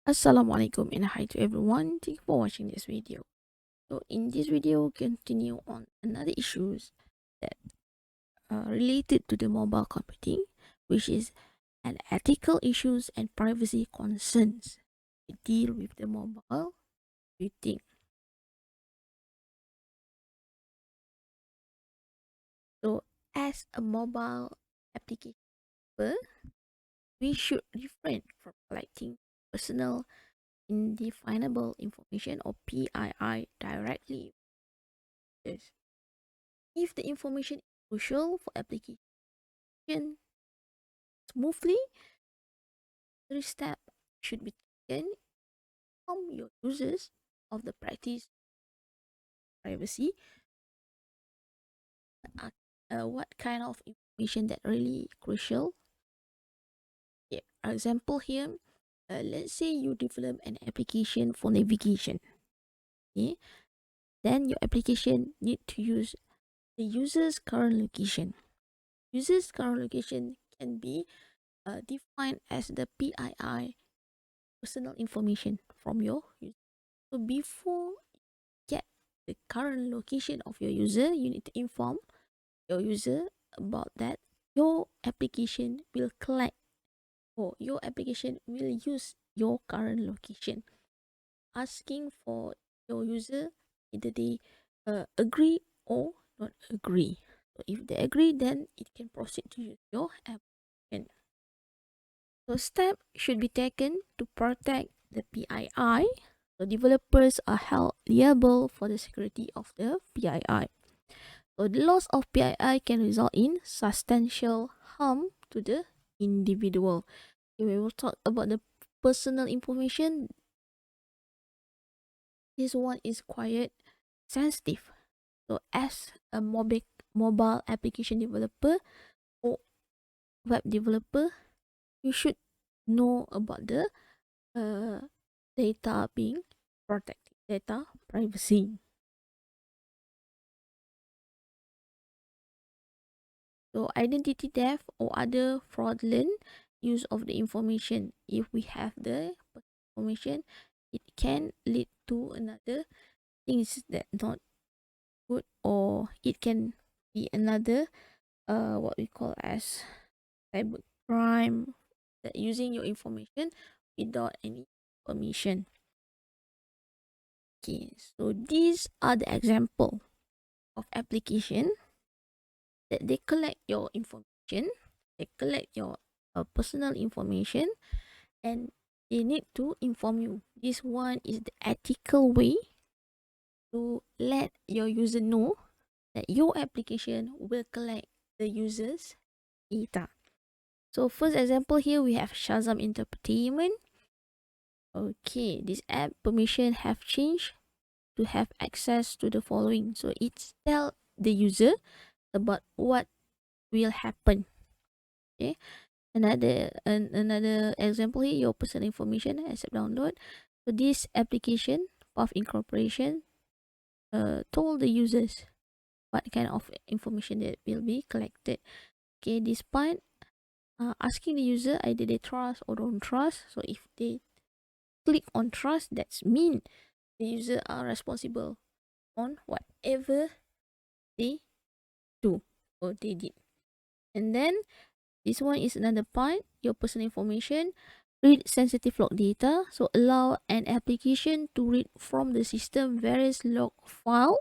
Assalamualaikum and hi to everyone. Thank you for watching this video. So in this video, we'll continue on another issues that are related to the mobile computing, which is an ethical issues and privacy concerns. We deal with the mobile computing. So as a mobile application, we should refrain from collecting personal indefinable information or PII directly. Yes. If the information is crucial for application smoothly, three steps should be taken from your users of the practice privacy. What kind of information that really crucial? Yeah, example here. Let's say you develop an application for navigation. Okay, then your application need to use the user's current location. User's current location can be defined as the PII, personal information from your user. So before get the current location of your user, you need to inform your user about that. Your application will collect or your application will use your current location, asking for your user either they agree or not agree. So if they agree, then it can proceed to use your application. So steps should be taken to protect the PII. So developers are held liable for the security of the PII. So the loss of PII can result in substantial harm to the individual. Okay, we will talk about the personal information. This one is quite sensitive. So as a mobile application developer or web developer, you should know about the uh, data being protected, data privacy. So identity theft or other fraudulent use of the information. If we have the information, it can lead to another things that not good, or it can be another what we call as cyber crime, that using your information without any permission. Okay, so these are the example of application that they collect your information, they collect your personal information, and they need to inform you. This one is the ethical way to let your user know that your application will collect the user's data. So first example here we have Shazam Entertainment. Okay, this app permission have changed to have access to the following. So it's tell the user about what will happen. Okay, another example here, your personal information accept download. So this application of incorporation told the users what kind of information that will be collected. Okay, despite asking the user either they trust or don't trust. So if they click on trust, that's mean the user are responsible on whatever they do or they did. And then this one is another part, your personal information. Read sensitive log data. So allow an application to read from the system various log file.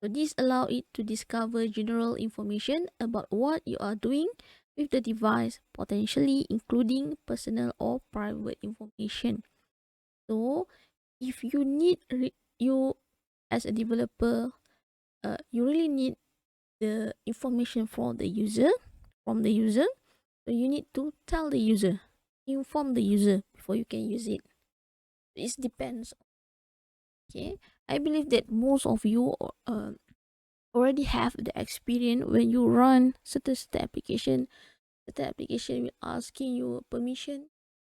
So this allow it to discover general information about what you are doing with the device, potentially including personal or private information. So if you need you as a developer, you really need the information from the user. So you need to tell the user, inform the user before you can use it. It depends. Okay, I believe that most of you already have the experience when you run certain application. Certain application will asking you permission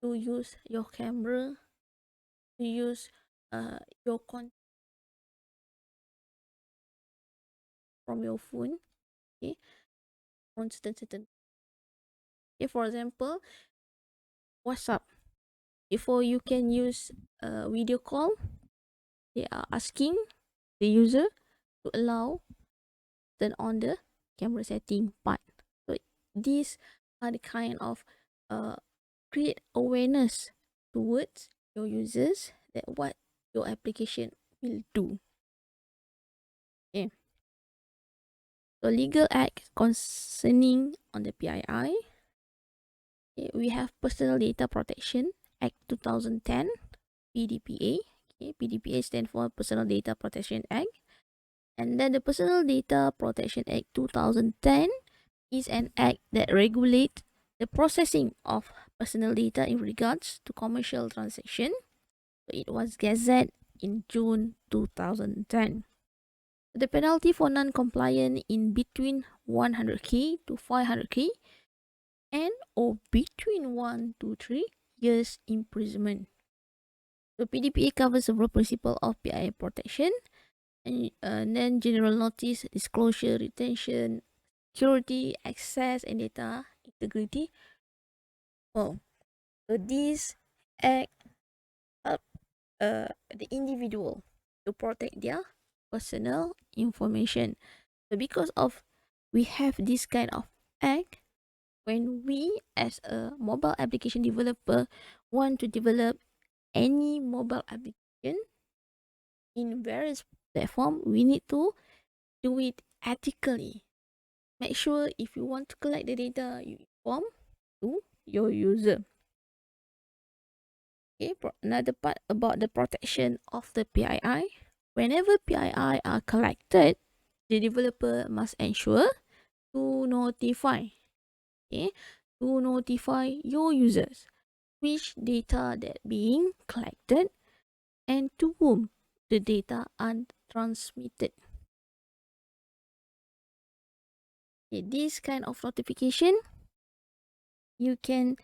to use your camera, to use your content from your phone. Okay, on certain. Okay, for example, WhatsApp. before you can use a video call, they are asking the user to allow turn on the camera setting part. So these are the kind of uh, create awareness towards your users that what your application will do. Okay. So legal act concerning on the PII. Okay, we have Personal Data Protection Act 2010, PDPA. Okay, PDPA stands for Personal Data Protection Act. And then the Personal Data Protection Act 2010 is an act that regulates the processing of personal data in regards to commercial transaction. So it was gazetted in June 2010. The penalty for non-compliant in between 100k to 500k and or between 1 to 3 years imprisonment. So PDPA covers several principles of PII protection and then general notice, disclosure, retention, security, access, and data integrity. Oh, so these act up the individual to protect their personal information. So because of we have this kind of act, when we as a mobile application developer want to develop any mobile application in various platform, we need to do it ethically. Make sure if you want to collect the data, you inform to your user. Okay, another part about the protection of the PII. Whenever PII are collected, the developer must ensure to notify, okay, to notify your users which data that being collected and to whom the data are transmitted. Okay, this kind of notification you can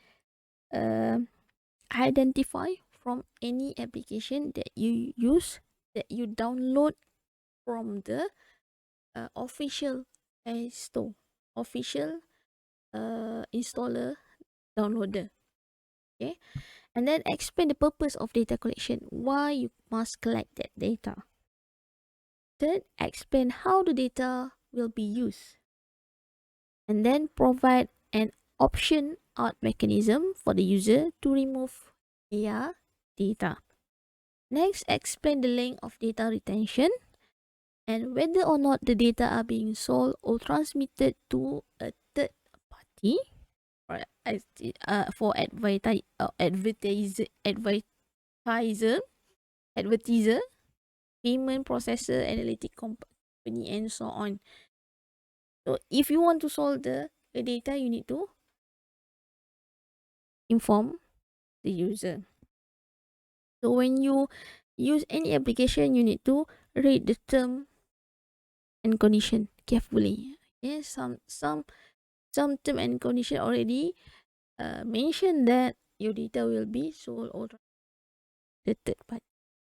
identify from any application that you use, that you download from the official Play Store, official installer downloader. Okay, and then explain the purpose of data collection, why you must collect that data. Third, explain how the data will be used, and then provide an option out mechanism for the user to remove their data. Next, explain the length of data retention and whether or not the data are being sold or transmitted to a third party for advertiser, payment processor, analytic company, and so on. So if you want to solve the data, you need to inform the user. So when you use any application, you need to read the term and condition carefully. Yes, some term and condition already mention that your data will be sold or the third party.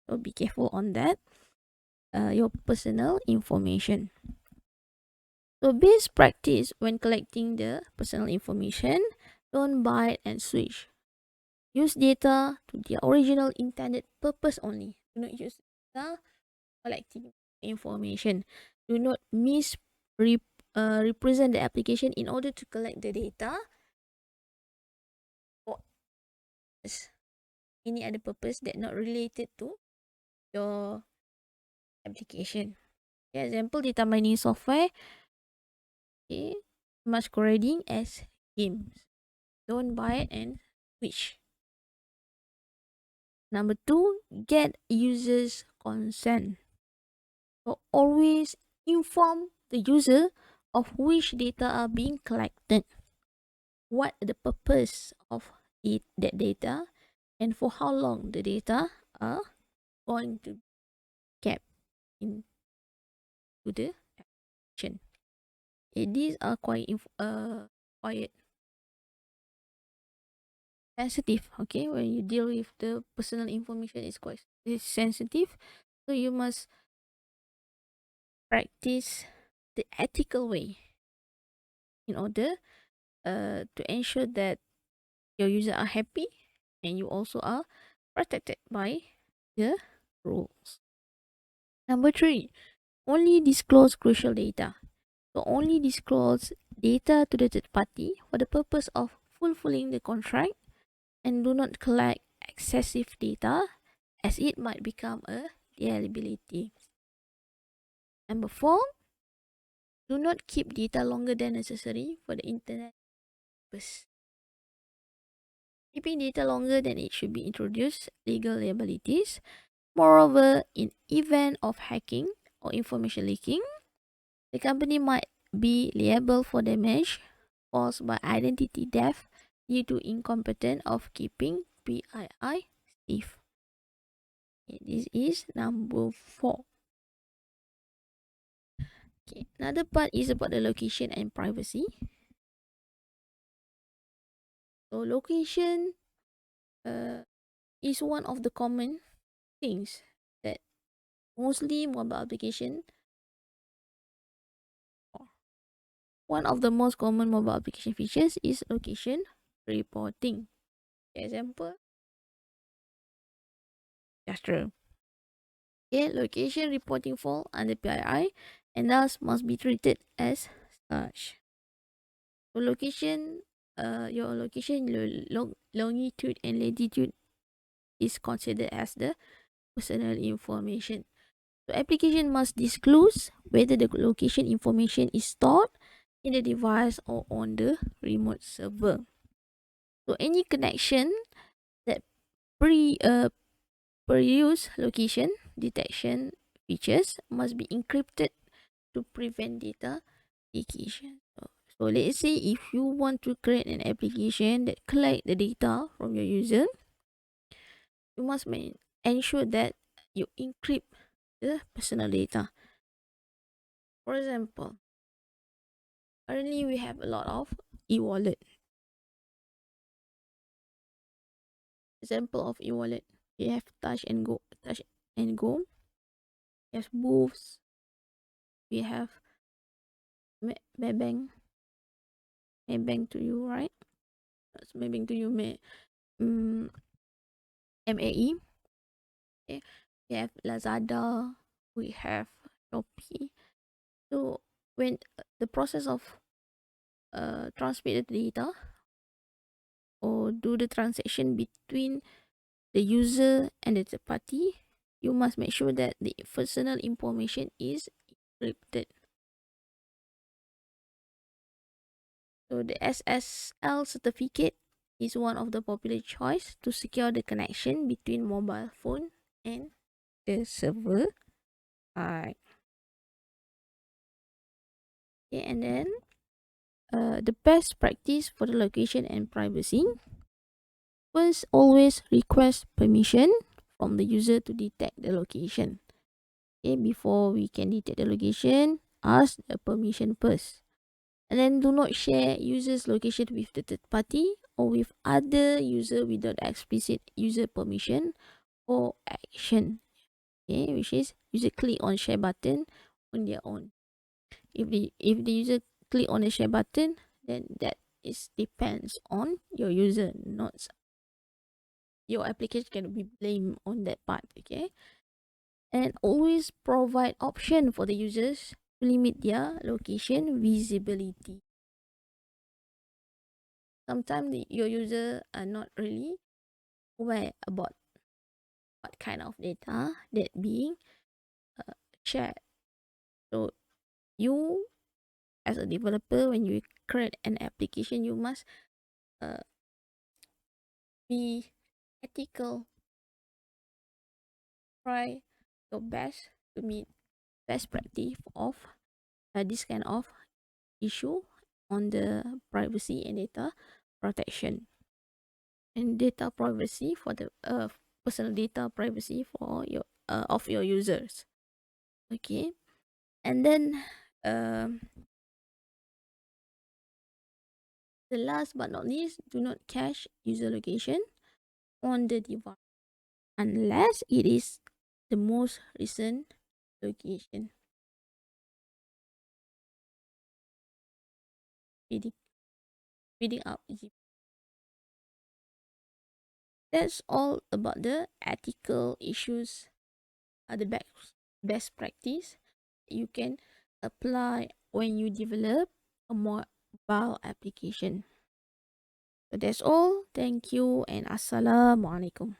So be careful on that. Your personal information. So best practice when collecting the personal information, don't buy and switch. Use data to their original intended purpose only. Do not use data collecting information. Do not represent the application in order to collect the data for any other purpose that not related to your application. Okay, example, data mining software, okay, masquerading as games. Don't buy it and switch. Number 2, get users' consent. So always inform the user of which data are being collected, what the purpose of that data, and for how long the data are going to be kept into the application. These are quite sensitive. Okay, when you deal with the personal information, it's sensitive, so you must practice the ethical way in order to ensure that your users are happy and you also are protected by the rules. Number 3, only disclose crucial data. So only disclose data to the third party for the purpose of fulfilling the contract, and do not collect excessive data as it might become a liability. Number 4, do not keep data longer than necessary for the internet purpose. Keeping data longer than it should be introduced legal liabilities. Moreover, in event of hacking or information leaking, the company might be liable for damage caused by identity theft due to incompetence of keeping PII safe. Okay, this is number 4. Okay, another part is about the location and privacy. So location is one of the common things that mostly mobile application, one of the most common mobile application features is location reporting. Example, just true. Okay, location reporting fall under PII and thus must be treated as such. So location, your location, longitude and latitude is considered as the personal information. So application must disclose whether the location information is stored in the device or on the remote server. So any connection that pre-use location detection features must be encrypted to prevent data leakage. So let's say if you want to create an application that collect the data from your user, you must ensure that you encrypt the personal data. For example, currently we have a lot of e-wallet. Example of e-wallet, you have Touch and Go, Touch and Go. You have Booths. We have Maybank, Maybank to you, right? That's Maybank to you, MAE. Okay. We have Lazada. We have Shopee. So when the process of transmit the data or do the transaction between the user and the third party, you must make sure that the personal information is encrypted. So the SSL certificate is one of the popular choice to secure the connection between mobile phone and the server. Alright. Okay, and then the best practice for the location and privacy. First, always request permission from the user to detect the location. Okay, before we can detect the location, ask the permission first. And then do not share user's location with the third party or with other user without explicit user permission or action. Okay, which is user click on share button on their own. If the user click on the share button, then that is depends on your user, not your application can be blamed on that part. Okay, and always provide option for the users to limit their location visibility. Sometimes your user are not really aware about what kind of data that being shared. So you as a developer, when you create an application, you must uh, be ethical. Try your best to meet best practice of this kind of issue on the privacy and data protection and data privacy for the personal data privacy for your of your users. Okay, and then um the last but not least, do not cache user location on the device unless it is the most recent location. Reading, reading up. That's all about the ethical issues, the best practice you can apply when you develop a mobile application. So that's all. Thank you and assalamualaikum.